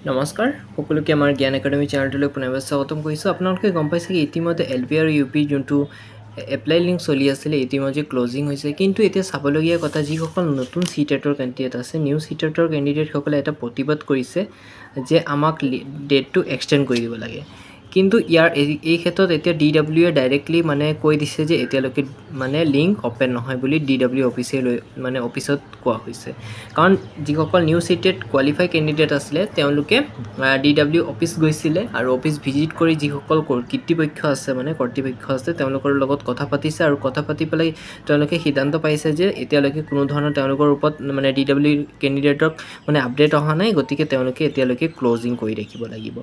নমস্কাৰ সকলোকে আমাৰ জ্ঞান একাডেমি চেনেলটোলৈ পুনৰবাৰ স্বাগতম কৰিছোঁ। আপোনালোকে গম পাইছে কি ইতিমধ্যে এলপি আৰু ইউপি যোনটো এপ্লাই লিংক চলি আছিলে ইতিমধ্যে ক্লোজিং হৈছে, কিন্তু এতিয়া চাবলগীয়া কথা যিসকল নতুন চিটেটৰ কেণ্ডিডেট আছে, নিউ চিটেটৰ কেণ্ডিডেটসকলে এটা প্ৰতিবাদ কৰিছে যে আমাক ডেটটো এক্সটেণ্ড কৰি দিব লাগে। কিন্তু ইয়াৰ এই ক্ষেত্ৰত এতিয়া DW ডাইৰেক্টলি মানে কৈ দিছে যে এতিয়ালৈকে মানে লিংক অপেন নহয় বুলি DW অফিচত কোৱা হৈছে। কাৰণ যিসকল নিউ চিটেট কোৱালিফাই কেণ্ডিডেট আছিলে তেওঁলোকে DW অফিচ গৈছিলে আৰু অফিচ ভিজিট কৰি যিসকল কৰ্তৃপক্ষ আছে তেওঁলোকৰ লগত কথা পাতিছে আৰু কথা পাতি পেলাই তেওঁলোকে সিদ্ধান্ত পাইছে যে এতিয়ালৈকে কোনো ধৰণৰ তেওঁলোকৰ ওপৰত মানে DW কেণ্ডিডেটক মানে আপডেট অহা নাই, গতিকে তেওঁলোকে এতিয়ালৈকে ক্লোজিং কৰি ৰাখিব লাগিব।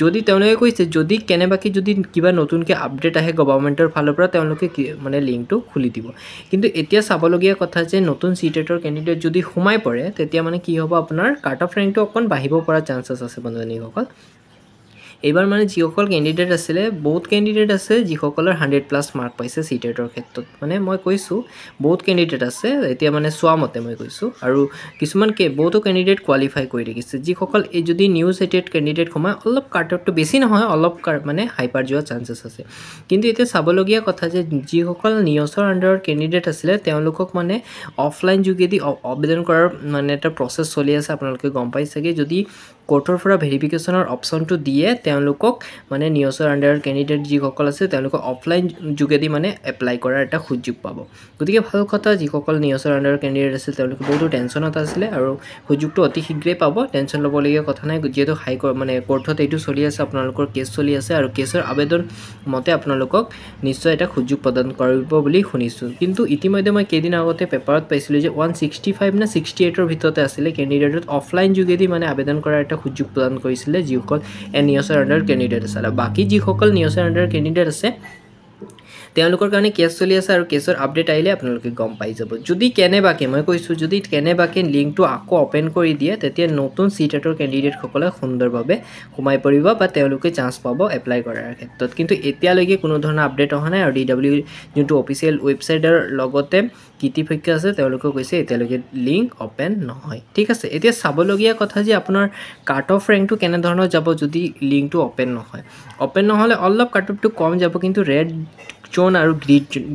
যদি তেওঁলোকে কৈছে যদি কেনেবাকৈ যদি কিবা নতুনকৈ আপডেট আহে গভৰ্ণমেণ্টৰ ফালৰ পৰা তেওঁলোকে মানে লিংকটো খুলি দিব। কিন্তু এতিয়া চাবলগীয়া কথা যে নতুন চিটেটৰ কেণ্ডিডেট যদি সোমাই পৰে তেতিয়া মানে কি হ'ব, আপোনাৰ কাট অফ ৰেংকটো অকণ বাঢ়িব পৰা চান্সেছ আছে বন্ধুসকল। এইবাৰ মানে যিসকল কেণ্ডিডেট আছিলে বহুত কেণ্ডিডেট আছে যিসকলৰ 100+ মাৰ্ক পাইছে চিটেটৰ ক্ষেত্ৰত। মানে মই কৈছোঁ বহুত কেণ্ডিডেট আছে এতিয়া মানে চোৱা মতে মই কৈছোঁ, আৰু কিছুমান বহুতো কেণ্ডিডেট কোৱালিফাই কৰি ৰাখিছে। যিসকল এই যদি নিউ চিটেট কেণ্ডিডেট সোমায় অলপ কাট অফটো বেছি নহয়, অলপ মানে হাইপাৰ যোৱাৰ চান্সেছ আছে। কিন্তু এতিয়া চাবলগীয়া কথা যে যিসকল নিউজৰ আণ্ডাৰৰ কেণ্ডিডেট আছিলে তেওঁলোকক মানে অফলাইন যোগেদি আবেদন কৰাৰ মানে এটা প্ৰচেছ চলি আছে। আপোনালোকে গম পাই চাগে যদি কোৰ্টৰ পৰা ভেৰিফিকেশ্যনৰ অপশ্যনটো দিয়ে তেওঁলোকক মানে নিউজৰ আণ্ডাৰৰ কেণ্ডিডেট যিসকল আছে তেওঁলোকক অফলাইন যোগেদি মানে এপ্লাই কৰাৰ এটা সুযোগ পাব। গতিকে ভাল কথা, যিসকল নিউজৰ আণ্ডাৰৰ কেণ্ডিডেট আছিল তেওঁলোকে বহুতো টেনশ্যনত আছিলে আৰু সুযোগটো অতি শীঘ্ৰেই পাব। টেনশ্যন ল'বলগীয়া কথা নাই, যিহেতু কোৰ্টত এইটো চলি আছে, আপোনালোকৰ কেছ চলি আছে আৰু কেছৰ আবেদন মতে আপোনালোকক নিশ্চয় এটা সুযোগ প্ৰদান কৰিব বুলি শুনিছোঁ। কিন্তু ইতিমধ্যে মই কেইদিন আগতে পেপাৰত পাইছিলোঁ যে 165 নে 68ৰ ভিতৰতে আছিলে কেণ্ডিডেটত অফলাইন যোগেদি মানে আবেদন কৰাৰ এটা সুযোগ প্ৰদান কৰিছিলে যিসকল নিউজৰ আণ্ডাৰ কেণ্ডিডেট আছে। আৰু বাকী যিসকল নিউজৰ আণ্ডাৰ কেণ্ডিডেট আছে তেওঁলোকৰ কাৰণে কেছ চলি আছে আৰু কেছৰ আপডেট আহিলে আপোনালোকে গম পাই যাব। যদি কেনেবাকৈ মই কৈছোঁ যদি কেনেবাকৈ লিংকটো আকৌ অপেন কৰি দিয়ে তেতিয়া নতুন চিটেটৰ কেণ্ডিডেটসকলে সুন্দৰভাৱে সোমাই পৰিব বা তেওঁলোকে চান্স পাব এপ্লাই কৰাৰ ক্ষেত্ৰত। কিন্তু এতিয়ালৈকে কোনো ধৰণৰ আপডেট অহা নাই আৰু DW যোনটো অফিচিয়েল ৱেবছাইটৰ লগতে কৰ্তৃপক্ষ আছে তেওঁলোকে কৈছে এতিয়ালৈকে লিংক অপেন নহয়। ঠিক আছে, এতিয়া চাবলগীয়া কথা যে আপোনাৰ কাট অফ ৰেংকটো কেনেধৰণৰ যাব যদি লিংকটো অপেন নহয়। অপেন নহ'লে অলপ কাট অফটো কম যাব, কিন্তু ৰেড জোন আৰু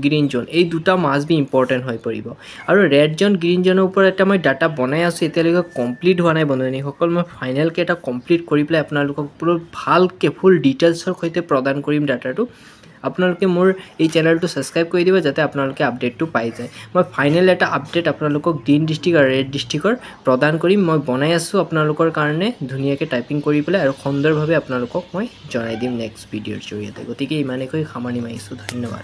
গ্ৰীণ জোন এই দুটা মাষ্ট বি ইম্পৰ্টেণ্ট হৈ পৰিব। আৰু ৰেড জোন গ্ৰীণ জোনৰ ওপৰত এটা মই ডাটা বনাই আছোঁ, এতিয়ালৈকে কমপ্লিট হোৱা নাই বন্ধুসকল। মই ফাইনেলকৈ এটা কমপ্লিট কৰি পেলাই আপোনালোকক পুৰো ভালকৈ ফুল ডিটেইলছৰ সৈতে প্ৰদান কৰিম ডাটাটো। আপোনালোকে মোৰ এই চেনেলটো ছাবস্ক্ৰাইব কৰি দিব যাতে আপোনালোকে আপডেটটো পাই যায়। মই ফাইনেল এটা আপডেট আপোনালোকক গ্ৰীণ ডিষ্ট্ৰিক্ট আৰু ৰেড ডিষ্ট্ৰিক্টৰ প্ৰদান কৰিম। মই বনাই আছোঁ আপোনালোকৰ কাৰণে ধুনীয়াকৈ টাইপিং কৰি পেলাই আৰু সুন্দৰভাৱে আপোনালোকক মই জনাই দিম নেক্সট ভিডিঅ'ৰ জৰিয়তে। গতিকে ইমানেকৈ সামৰণি মাৰিছোঁ, ধন্যবাদ।